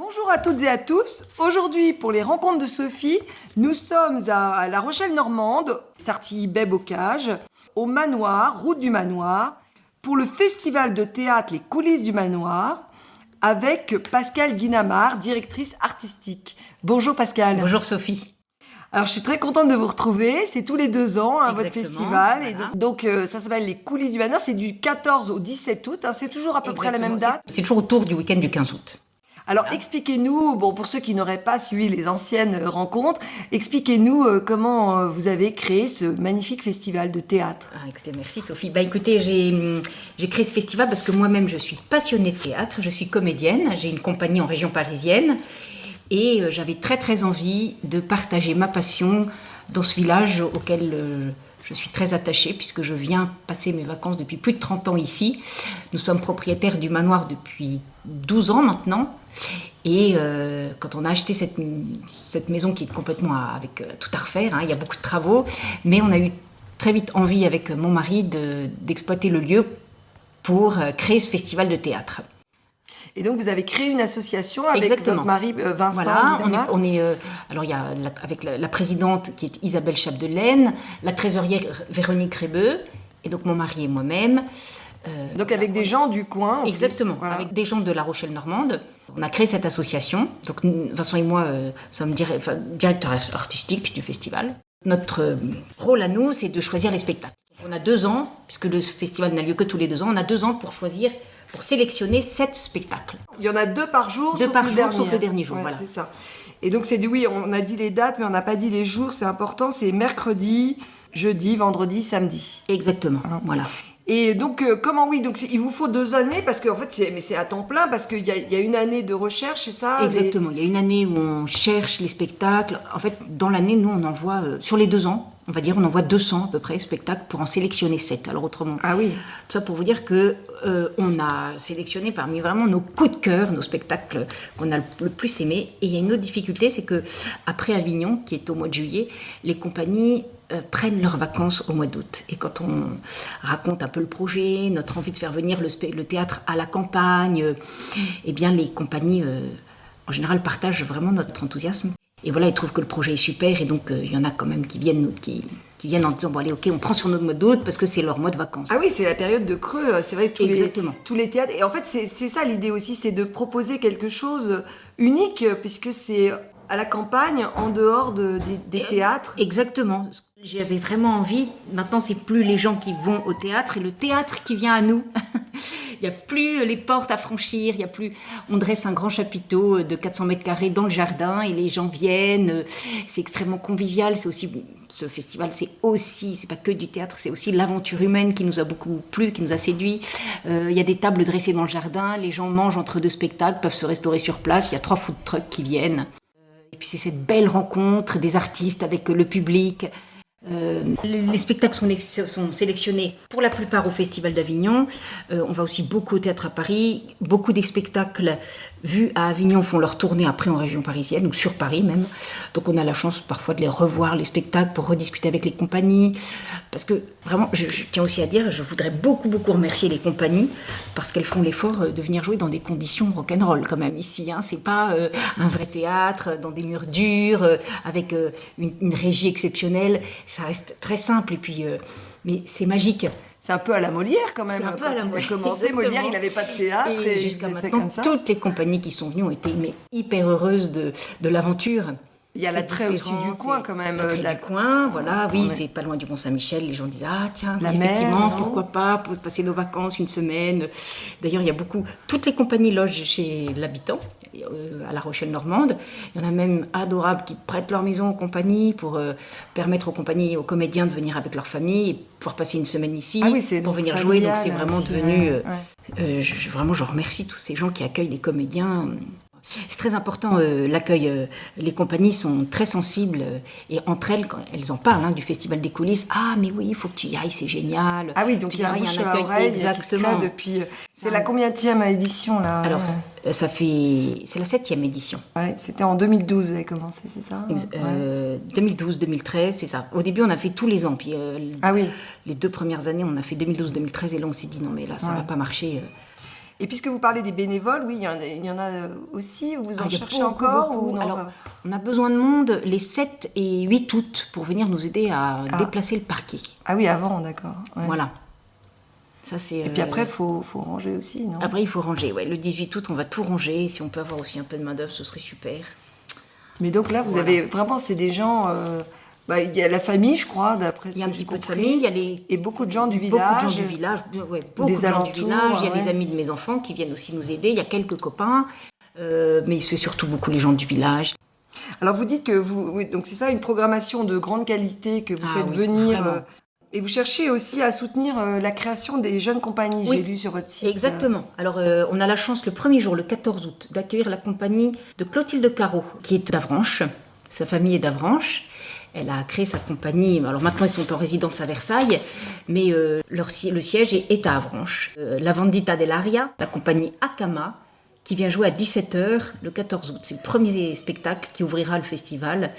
Bonjour à toutes et à tous. Aujourd'hui, pour les rencontres de Sophie, nous sommes à La Rochelle-Normande, Sartilly-Baie-Bocage, au Manoir, route du Manoir, pour le festival de théâtre Les Coulisses du Manoir, avec Pascale Guinamard, directrice artistique. Bonjour Pascale. Bonjour Sophie. Alors je suis très contente de vous retrouver, c'est tous les 2 ans votre festival, voilà. et donc ça s'appelle Les Coulisses du Manoir, c'est du 14 au 17 août, c'est toujours à peu près la même date. C'est toujours autour du week-end du 15 août. Alors expliquez-nous, pour ceux qui n'auraient pas suivi les anciennes rencontres, expliquez-nous comment vous avez créé ce magnifique festival de théâtre. Écoutez, merci Sophie. Écoutez, j'ai créé ce festival parce que moi-même je suis passionnée de théâtre, je suis comédienne, j'ai une compagnie en région parisienne et j'avais très très envie de partager ma passion dans ce village auquel je suis très attachée puisque je viens passer mes vacances depuis plus de 30 ans ici. Nous sommes propriétaires du manoir depuis 12 ans maintenant. Et quand on a acheté cette maison qui est complètement avec tout à refaire, il y a beaucoup de travaux, mais on a eu très vite envie avec mon mari d'exploiter le lieu pour créer ce festival de théâtre. Et donc vous avez créé une association avec Exactement. votre mari Vincent Voilà, alors il y a avec la présidente qui est Isabelle Chapdelaine, la trésorière Véronique Rébeux, et donc mon mari et moi-même. Donc avec des gens du coin. Exactement, voilà. Avec des gens de La Rochelle-Normande. On a créé cette association. Donc Vincent et moi sommes directeurs artistiques du festival. Notre rôle à nous, c'est de choisir les spectacles. On a 2 ans, puisque le festival n'a lieu que tous les 2 ans, on a 2 ans pour sélectionner 7 spectacles. Il y en a 2 par jour, sauf le dernier jour. Ouais, voilà. C'est ça. Et donc on a dit les dates, mais on n'a pas dit les jours, c'est important, c'est mercredi, jeudi, vendredi, samedi. Exactement, voilà. Et donc, il vous faut 2 années, parce qu'en fait, c'est à temps plein, parce qu'il y a une année de recherche, c'est ça? Exactement, il y a une année où on cherche les spectacles. En fait, dans l'année, nous, on envoie, sur les 2 ans, on va dire, on envoie 200 à peu près spectacles pour en sélectionner 7. Alors autrement, oui. Tout ça pour vous dire que on a sélectionné parmi vraiment nos coups de cœur, nos spectacles qu'on a le plus aimés. Et il y a une autre difficulté, c'est que après Avignon, qui est au mois de juillet, les compagnies prennent leurs vacances au mois d'août. Et quand on raconte un peu le projet, notre envie de faire venir le théâtre à la campagne, eh bien les compagnies, en général, partagent vraiment notre enthousiasme. Et voilà, ils trouvent que le projet est super, et donc il y en a quand même qui viennent en disant, bon allez, ok, on prend sur notre mois d'août, parce que c'est leur mois de vacances. Ah oui, c'est la période de creux, c'est vrai que tous les théâtres... Et en fait, c'est ça l'idée aussi, c'est de proposer quelque chose unique, puisque c'est à la campagne, en dehors des théâtres. Exactement. J'avais vraiment envie, maintenant c'est plus les gens qui vont au théâtre et le théâtre qui vient à nous. Il n'y a plus les portes à franchir, on dresse un grand chapiteau de 400 mètres carrés dans le jardin et les gens viennent, c'est extrêmement convivial, ce festival c'est pas que du théâtre, c'est aussi l'aventure humaine qui nous a beaucoup plu, qui nous a séduit. Il y a des tables dressées dans le jardin, les gens mangent entre 2 spectacles, peuvent se restaurer sur place, il y a 3 food trucks qui viennent. Et puis c'est cette belle rencontre des artistes avec le public. Les spectacles sont sélectionnés pour la plupart au Festival d'Avignon. On va aussi beaucoup au théâtre à Paris. Beaucoup des spectacles vus à Avignon font leur tournée après en région parisienne ou sur Paris même. Donc on a la chance parfois de les revoir, les spectacles, pour rediscuter avec les compagnies. Parce que vraiment, je tiens aussi à dire, je voudrais beaucoup remercier les compagnies parce qu'elles font l'effort de venir jouer dans des conditions rock'n'roll quand même ici. C'est pas un vrai théâtre dans des murs durs avec une régie exceptionnelle. Ça reste très simple et puis mais c'est magique. C'est un peu à la Molière quand même. C'est un peu à la Molière. Il a commencé, Exactement. Molière, il n'avait pas de théâtre. Et jusqu'à maintenant, toutes les compagnies qui sont venues ont été hyper heureuses de l'aventure. Il y a l'attrait aussi du coin quand même. L'attrait du coin, voilà, oui, c'est pas loin du Mont-Saint-Michel. Les gens disent, tiens, effectivement, mer, pourquoi pas, pour passer nos vacances une semaine. D'ailleurs, il y a toutes les compagnies logent chez l'habitant, à La Rochelle-Normande. Il y en a même adorables qui prêtent leur maison aux compagnies pour permettre aux compagnies, aux comédiens de venir avec leur famille et pouvoir passer une semaine ici pour venir jouer. Donc c'est vraiment devenu... Vraiment, je remercie tous ces gens qui accueillent les comédiens. C'est très important, l'accueil. Les compagnies sont très sensibles et entre elles, quand elles en parlent du Festival des Coulisses, mais oui, il faut que tu y ailles, c'est génial. Ah oui, donc il y a un bouche à oreille, exactement. Depuis, c'est la combienième édition là? Alors, c'est la 7e édition. Ouais, c'était en 2012, vous avez commencé, c'est ça? 2012-2013, c'est ça. Au début, on a fait tous les ans. Puis, oui. Les 2 premières années, on a fait 2012-2013 et là, on s'est dit non, mais là, ça va pas marcher. Et puisque vous parlez des bénévoles, oui, il y en a aussi. Vous en Il y a cherchez beaucoup, encore beaucoup. ou non, Alors, ça va? on a besoin de monde les 7 et 8 août pour venir nous aider à déplacer le parquet. Ah oui, avant, d'accord. Ouais. Voilà. Ça, c'est, Et puis après, faut ranger aussi, non? Après, il faut ranger. Ouais. Le 18 août, on va tout ranger. Si on peut avoir aussi un peu de main-d'œuvre, ce serait super. Mais donc là, vous avez vraiment, c'est des gens. Il y a la famille, je crois, d'après ce Il y a un que j'ai petit peu de compris. famille, il y a les... Et beaucoup de gens du Beaucoup village. de gens du village, ouais, beaucoup des de gens alentours, du village. Il y a ouais. les amis de mes enfants qui viennent aussi nous aider. Il y a quelques copains, mais c'est surtout beaucoup les gens du village. Alors vous dites que donc c'est ça, une programmation de grande qualité que vous faites oui, venir. vraiment. Et vous cherchez aussi à soutenir la création des jeunes compagnies, Oui, j'ai lu sur votre site. Exactement. Alors, on a la chance le premier jour, le 14 août, d'accueillir la compagnie de Clotilde Caro, qui est d'Avranches. Sa famille est d'Avranches. Elle a créé sa compagnie. Alors maintenant, ils sont en résidence à Versailles, mais le siège est à Avranches. La Vendita dell'Aria, la compagnie Akama, qui vient jouer à 17h le 14 août. C'est le premier spectacle qui ouvrira le festival.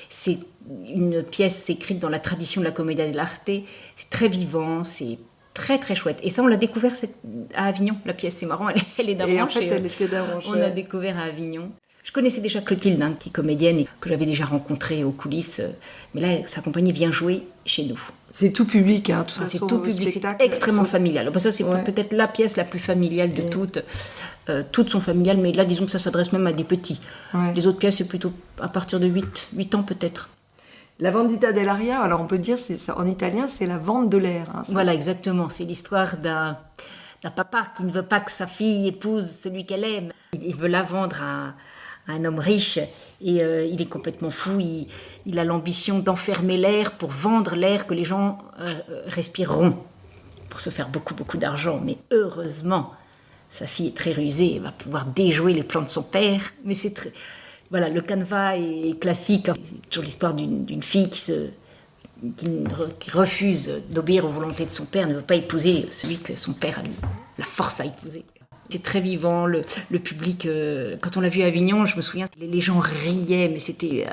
C'est une pièce écrite dans la tradition de la commedia dell'arte. C'est très vivant, c'est très très chouette. Et ça, on l'a découvert à Avignon, la pièce. C'est marrant, elle est d'Avranches. Et en fait, elle était d'Avranches. On a découvert à Avignon. Je connaissais déjà Clotilde, qui est comédienne et que j'avais déjà rencontrée aux coulisses. Mais là, sa compagnie vient jouer chez nous. C'est tout public, hein, tout ça. C'est tout public, c'est extrêmement familial. Ça, c'est peut-être la pièce la plus familiale de toutes. Toutes sont familiales, mais là, disons que ça s'adresse même à des petits. Ouais. Les autres pièces, c'est plutôt à partir de 8 ans peut-être. La Vendita dell'Aria, alors on peut dire, en italien, c'est la vente de l'air. Hein, voilà, exactement. C'est l'histoire d'un papa qui ne veut pas que sa fille épouse celui qu'elle aime. Il veut la vendre à un homme riche et il est complètement fou. Il a l'ambition d'enfermer l'air pour vendre l'air que les gens respireront pour se faire beaucoup, beaucoup d'argent. Mais heureusement, sa fille est très rusée, elle va pouvoir déjouer les plans de son père. Mais c'est très... Voilà, le canevas est classique. C'est toujours l'histoire d'une fille qui refuse d'obéir aux volontés de son père, ne veut pas épouser celui que son père a la force à épouser. C'est très vivant, le public, quand on l'a vu à Avignon, je me souviens, les gens riaient, mais c'était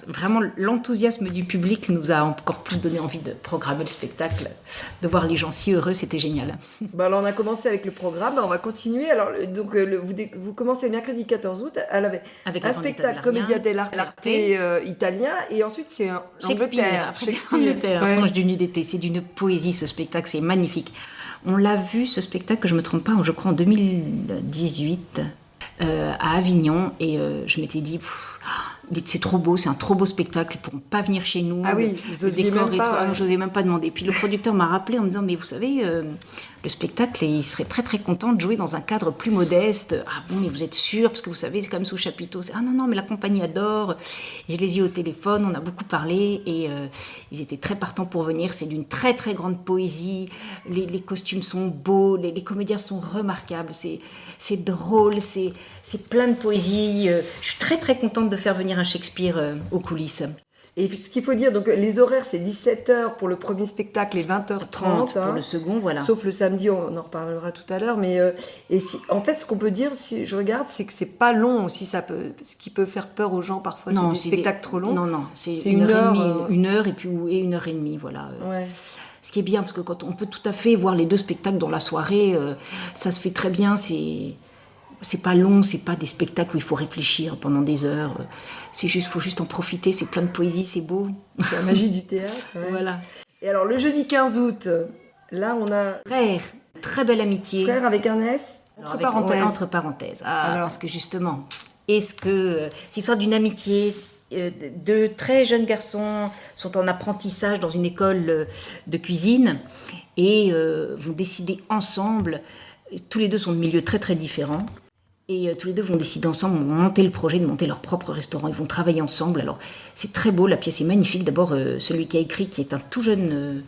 vraiment l'enthousiasme du public nous a encore plus donné envie de programmer le spectacle, de voir les gens si heureux, c'était génial. Alors on a commencé avec le programme, on va continuer. Alors donc vous commencez le mercredi 14 août, avec un spectacle Commedia dell'arte italien, et ensuite c'est l'Angleterre. Après c'est Angleterre, ouais. Songe d'une nuit d'été, c'est d'une poésie ce spectacle, c'est magnifique. On l'a vu, ce spectacle, je ne me trompe pas, je crois en 2018, à Avignon, et je m'étais dit, c'est trop beau, c'est un trop beau spectacle, ils ne pourront pas venir chez nous. Ah oui, le décor je n'osais même pas demander. Puis le producteur m'a rappelé en me disant, mais vous savez, le spectacle, il serait très très content de jouer dans un cadre plus modeste. Ah bon, mais vous êtes sûr? Parce que vous savez, c'est quand même sous chapiteau. Ah non, mais la compagnie adore. Je les ai eu au téléphone, on a beaucoup parlé, et ils étaient très partants pour venir. C'est d'une très très grande poésie. Les costumes sont beaux, les comédiens sont remarquables. C'est drôle, c'est plein de poésie. Je suis très très contente de faire venir un Shakespeare aux coulisses. Et ce qu'il faut dire, donc les horaires, c'est 17h pour le premier spectacle et 20h30 pour le second, voilà. Sauf le samedi, on en reparlera tout à l'heure. Mais en fait, ce qu'on peut dire, si je regarde, c'est que c'est pas long aussi. Ce qui peut faire peur aux gens parfois, c'est des spectacles trop longs. Non, c'est 1h30, 1h et puis 1h30, voilà. Ouais. Ce qui est bien, parce que quand on peut tout à fait voir les deux spectacles dans la soirée, ça se fait très bien. C'est pas long, c'est pas des spectacles où il faut réfléchir pendant des heures. Faut juste en profiter, c'est plein de poésie, c'est beau. C'est la magie du théâtre. Ouais. Voilà. Et alors, le jeudi 15 août, là, on a... Frère, très belle amitié. Frère avec un S, parenthèses. Entre parenthèses. Parce que justement, est-ce que c'est l'histoire d'une amitié, deux très jeunes garçons sont en apprentissage dans une école de cuisine et vont décider ensemble, tous les deux sont de milieux très très différents, et tous les deux vont décider ensemble, vont monter le projet de monter leur propre restaurant, ils vont travailler ensemble. Alors c'est très beau, la pièce est magnifique. D'abord celui qui a écrit, qui est un tout jeune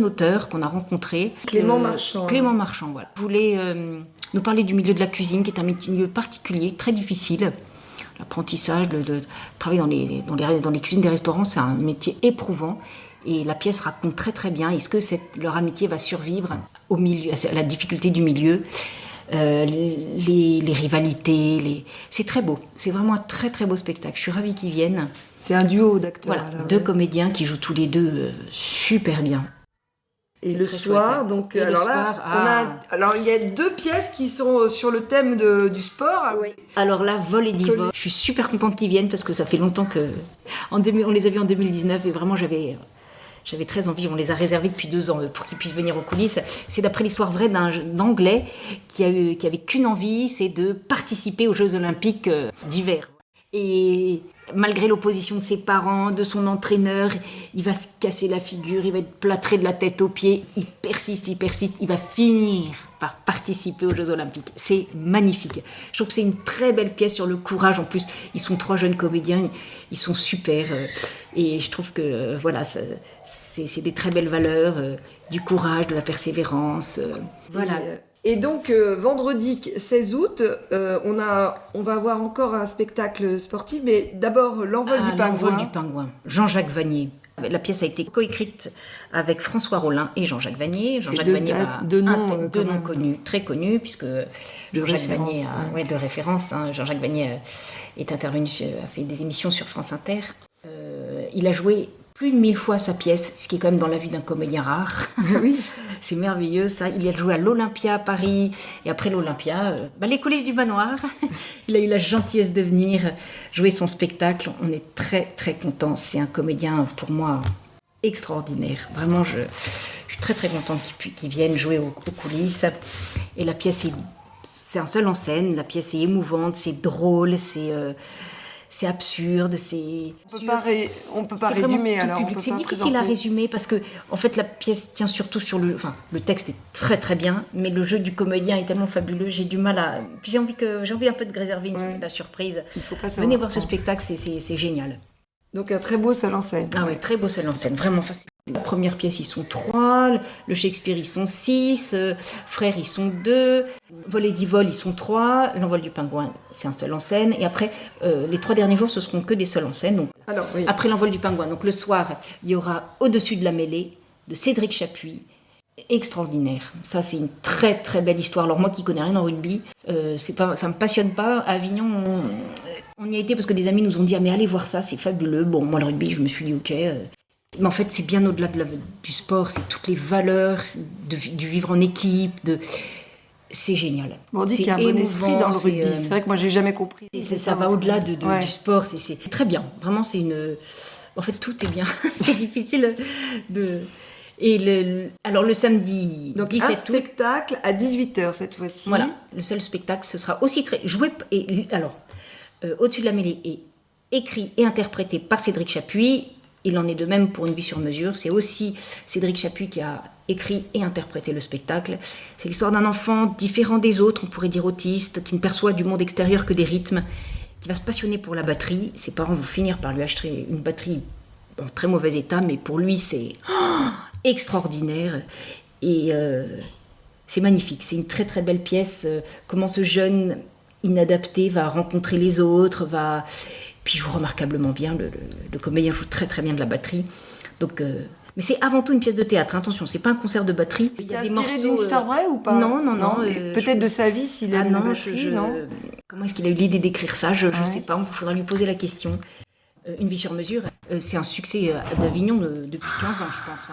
auteur qu'on a rencontré, Clément Marchand. Clément Marchand, voilà. Il voulait nous parler du milieu de la cuisine, qui est un milieu particulier, très difficile. L'apprentissage, de travailler dans les cuisines des restaurants, c'est un métier éprouvant. Et la pièce raconte très très bien, est-ce que leur amitié va survivre à la difficulté du milieu, les rivalités, c'est très beau, c'est vraiment un très très beau spectacle, je suis ravie qu'ils viennent. C'est un duo d'acteurs. Voilà, deux comédiens qui jouent tous les deux super bien. Et C'est le très soir, chouette. donc Et le alors là, soir, alors il y a 2 pièces qui sont sur le thème du sport. Alors là, vol et divol, je suis super contente qu'ils viennent parce que ça fait longtemps que... on les a vus en 2019 et vraiment j'avais très envie, on les a réservés depuis 2 ans pour qu'ils puissent venir aux coulisses. C'est d'après l'histoire vraie d'un Anglais qui avait qu'une envie, c'est de participer aux Jeux Olympiques d'hiver. Et malgré l'opposition de ses parents, de son entraîneur, il va se casser la figure, il va être plâtré de la tête aux pieds. Il persiste, il va finir par participer aux Jeux Olympiques. C'est magnifique. Je trouve que c'est une très belle pièce sur le courage. En plus, ils sont 3 jeunes comédiens, ils sont super. Et je trouve que voilà, c'est des très belles valeurs, du courage, de la persévérance. Voilà. Et donc, vendredi 16 août, on va avoir encore un spectacle sportif, mais d'abord l'envol du pingouin. L'envol du pingouin. Jean-Jacques Vanier. La pièce a été coécrite avec François Rollin et Jean-Jacques Vanier. Jean-Jacques Vanier deux noms connus, très connus, puisque Jean-Jacques Vanier, de référence. Jean-Jacques Vanier est intervenu, a fait des émissions sur France Inter. Il a joué plus de 1000 fois sa pièce, ce qui est quand même dans la vie d'un comédien rare. Oui. C'est merveilleux ça. Il a joué à l'Olympia à Paris et après l'Olympia, les coulisses du manoir. Il a eu la gentillesse de venir jouer son spectacle. On est très très contents. C'est un comédien pour moi extraordinaire. Vraiment, je suis très très contente qu'il vienne jouer aux coulisses. Et la pièce c'est un seul en scène. La pièce est émouvante, c'est drôle, c'est absurde, On peut pas résumer alors. C'est difficile à résumer parce que en fait la pièce tient surtout sur le texte est très très bien, mais le jeu du comédien est tellement fabuleux, j'ai du mal à. J'ai envie un peu de réserver la surprise. Il faut pas Venez voir ce spectacle, c'est génial. Donc un très beau seul en scène. Ah oui, très beau seul en scène, vraiment facile. La première pièce, ils sont 3, le Shakespeare, ils sont 6, Frères, ils sont 2, Vol et Divol, ils sont 3, l'envol du pingouin, c'est un seul en scène, et après, les 3 derniers jours, ce seront que des seuls en scène. Donc, après l'envol du pingouin, donc le soir, il y aura Au-dessus de la mêlée, de Cédric Chapuis, extraordinaire. Ça, c'est une très très belle histoire. Alors moi qui connais rien en rugby, ça me passionne pas. À Avignon, on y a été parce que des amis nous ont dit mais allez voir ça, c'est fabuleux. Bon, moi le rugby, je me suis dit ok. Mais en fait, c'est bien au-delà du sport, c'est toutes les valeurs du vivre en équipe, c'est génial. On dit qu'il y a un bon esprit dans le rugby. C'est vrai que moi, j'ai jamais compris. Ça va au-delà du sport. C'est très bien. Vraiment, en fait, tout est bien. C'est difficile de... Alors, le samedi donc, 17 août... un spectacle à 18h cette fois-ci. Voilà. Le seul spectacle, ce sera aussi très... joué. Alors, Au-dessus de la mêlée est écrit et interprété par Cédric Chapuis. Il en est de même pour Une vie sur mesure. C'est aussi Cédric Chapuis qui a écrit et interprété le spectacle. C'est l'histoire d'un enfant différent des autres, on pourrait dire autiste, qui ne perçoit du monde extérieur que des rythmes, qui va se passionner pour la batterie. Ses parents vont finir par lui acheter une batterie en très mauvais état, mais pour lui, c'est extraordinaire. Et c'est magnifique. C'est une très très belle pièce. Comment ce jeune inadapté va rencontrer les autres, Puis il joue remarquablement bien, le comédien joue très très bien de la batterie. Donc, mais c'est avant tout une pièce de théâtre, attention, c'est pas un concert de batterie. C'est inspiré d'une histoire vraie ou pas? Non. Peut-être de sa vie s'il aime la batterie, non? Comment est-ce qu'il a eu l'idée d'écrire ça? Je sais pas, il faudra lui poser la question. Une vie sur mesure, c'est un succès d'Avignon depuis 15 ans, je pense.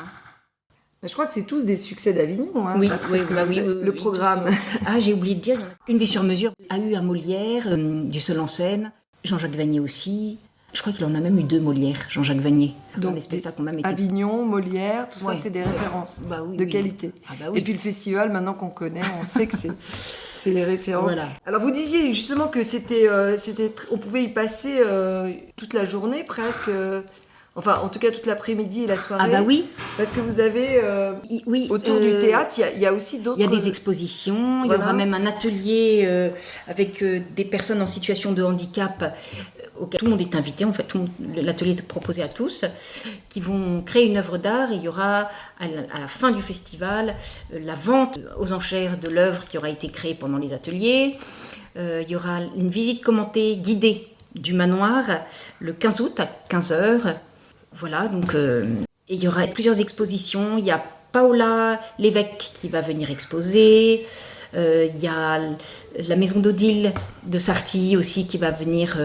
Je crois que c'est tous des succès d'Avignon. Oui, le programme. J'ai oublié de dire, Une vie sur mesure a eu un Molière, du seul en scène. Jean-Jacques Vanier aussi. Je crois qu'il en a même eu 2 Molières, Jean-Jacques Vanier. Donc, les spectacles ont même été... Avignon, Molière, tout ça, c'est des références de qualité. Et puis le festival, maintenant qu'on connaît, on sait que c'est les références. Voilà. Alors, vous disiez justement que on pouvait y passer toute la journée presque... Enfin, en tout cas, toute l'après-midi et la soirée. Ah bah oui. Parce que vous avez, autour du théâtre, il y a aussi d'autres... Il y a des expositions, il y aura même un atelier avec des personnes en situation de handicap auquel tout le monde est invité. En fait, l'atelier est proposé à tous, qui vont créer une œuvre d'art. Et il y aura, à la fin du festival, la vente aux enchères de l'œuvre qui aura été créée pendant les ateliers. Il y aura une visite commentée, guidée du manoir, le 15 août à 15h. Voilà, donc et il y aura plusieurs expositions. Il y a Paola Lévesque qui va venir exposer. Il y a la maison d'Odile de Sarty aussi qui va venir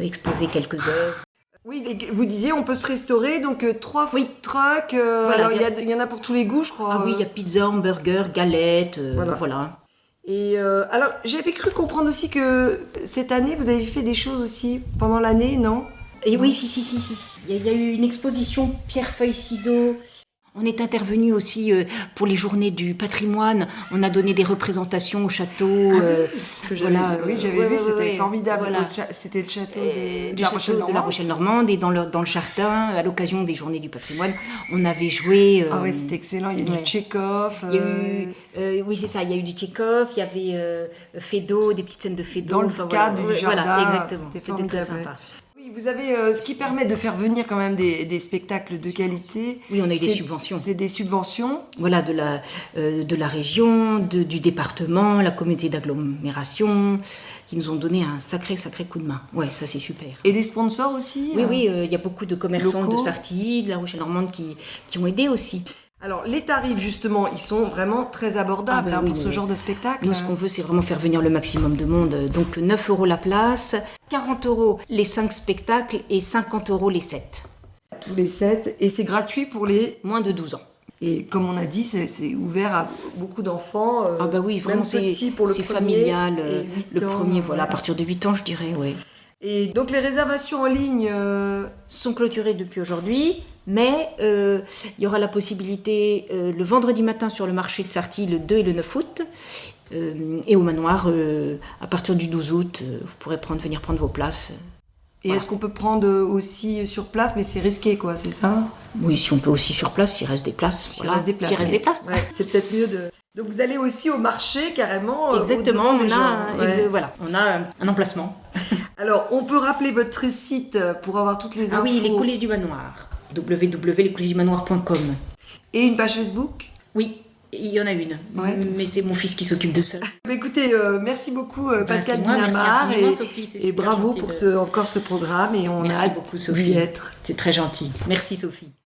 exposer quelques œuvres. Oui, et vous disiez, on peut se restaurer, donc 3 food Oui. trucks. Voilà, alors, il y en a pour tous les goûts, je crois. Ah oui, il y a pizza, hamburger, galette, voilà. Et alors, j'avais cru comprendre aussi que cette année, vous avez fait des choses aussi pendant l'année, non? Et oui, si. Il y a eu une exposition pierre, feuille, ciseaux. On est intervenu aussi pour les journées du patrimoine. On a donné des représentations au château. J'avais vu, c'était formidable. Voilà. C'était le château Du château de la Rochelle-Normande et dans le jardin, à l'occasion des journées du patrimoine, on avait joué. Ah ouais, c'était excellent. Il y a du Tchekhov. Il y a eu, oui, c'est ça. Il y a eu du Tchekhov. Il y avait Feydeau, des petites scènes de Feydeau. Dans le cadre du jardin. Voilà, exactement. C'était C'était formidable. très sympa. Oui, vous avez ce qui permet de faire venir quand même des spectacles de qualité. Oui, on a eu des subventions. C'est des subventions. Voilà, de la région, du département, la communauté d'agglomération, qui nous ont donné un sacré coup de main. Ouais, ça c'est super. Et des sponsors aussi. Oui, il y a beaucoup de commerçants locaux. de Sartilly, de la Rochelle-Normande qui ont aidé aussi. Alors, les tarifs, justement, ils sont vraiment très abordables pour ce genre de spectacle. Nous, ce qu'on veut, c'est vraiment faire venir le maximum de monde. Donc, 9 € la place, 40 € les 5 spectacles et 50 € les 7. Tous les 7. Et c'est gratuit pour les... Moins de 12 ans. Et comme on a dit, c'est ouvert à beaucoup d'enfants. Ah bah oui, vraiment, c'est familial. Le premier, voilà, à partir de 8 ans, je dirais, oui. Et donc, les réservations en ligne... sont clôturées depuis aujourd'hui. Mais il y aura la possibilité le vendredi matin sur le marché de Sartilly le 2 et le 9 août. Et au manoir, à partir du 12 août, vous pourrez venir prendre vos places. Et est-ce qu'on peut prendre aussi sur place, mais c'est risqué, quoi, c'est ça? Oui, si on peut aussi sur place, s'il reste des places. S'il reste des places. Ouais, c'est peut-être mieux de... Donc vous allez aussi au marché, carrément. Exactement, on a un emplacement. Alors, on peut rappeler votre site pour avoir toutes les infos. Ah oui, les coulisses du manoir. www.lescoulissesdumanoir.com. Et une page Facebook? Oui, il y en a une. Ouais. Mais c'est mon fils qui s'occupe de ça. Écoutez, merci beaucoup Pascal Guinamard. Et bravo pour encore ce programme. Et on a hâte d'y être. C'est très gentil. Merci Sophie.